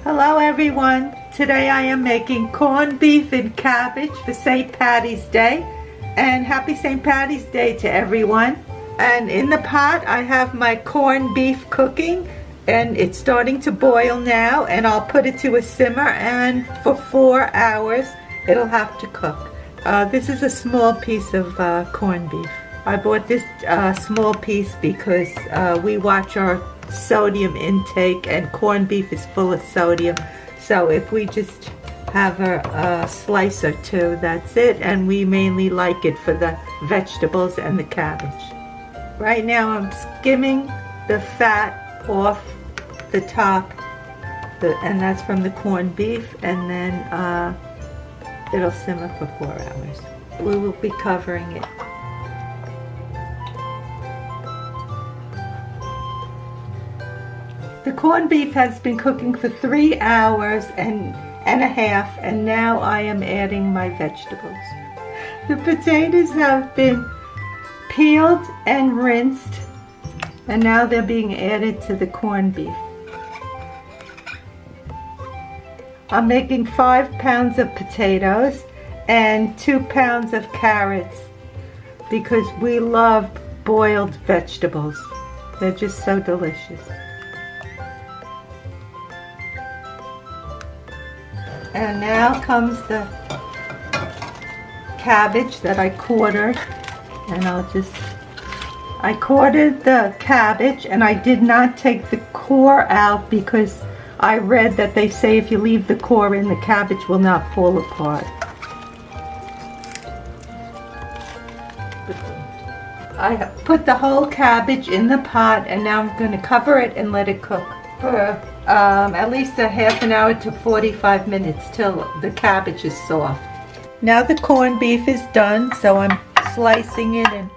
Hello everyone. Today I am making corned beef and cabbage for St. Patty's Day. And happy St. Patty's Day to everyone. And in the pot I have my corned beef cooking, and it's starting to boil now, and I'll put it to a simmer, and for 4 hours it'll have to cook. This is a small piece of corned beef. I bought this small piece because we watch our sodium intake, and corned beef is full of sodium, so if we just have a slice or two, that's it, and we mainly like it for the vegetables and the cabbage. Right now I'm skimming the fat off the top, and that's from the corned beef, and then it'll simmer for 4 hours. We will be covering it. The corned beef has been cooking for 3 hours and a half, and now I am adding my vegetables. The potatoes have been peeled and rinsed, and now they're being added to the corned beef. I'm making 5 pounds of potatoes and 2 pounds of carrots because we love boiled vegetables. They're just so delicious. And now comes the cabbage that I quartered, and I quartered the cabbage, and I did not take the core out because I read that they say if you leave the core in, the cabbage will not fall apart. I put the whole cabbage in the pot, and now I'm going to cover it and let it cook for at least a half an hour to 45 minutes till the cabbage is soft. Now the corned beef is done, so I'm slicing it in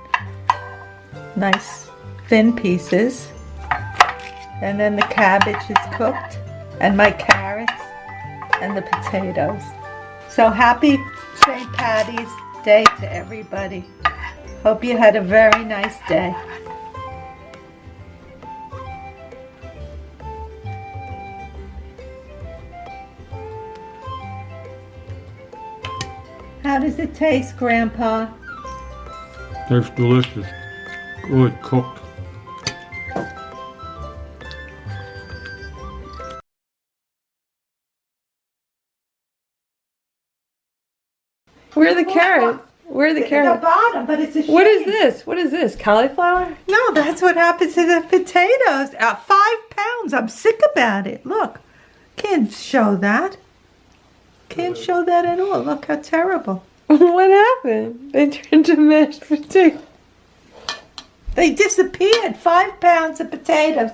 nice thin pieces. And then the cabbage is cooked, and my carrots, and the potatoes. So happy St. Patty's Day to everybody. Hope you had a very nice day. How does it taste, Grandpa? Tastes delicious. Good cooked. Where are the carrots? Where are the carrots? At the bottom, but it's a shame. What is this? What is this? Cauliflower? No, that's what happens to the potatoes. 5 pounds. I'm sick about it. Look. Can't show that. Can't show that at all. Look how terrible. What happened? They turned to mashed potatoes. They disappeared. 5 pounds of potatoes.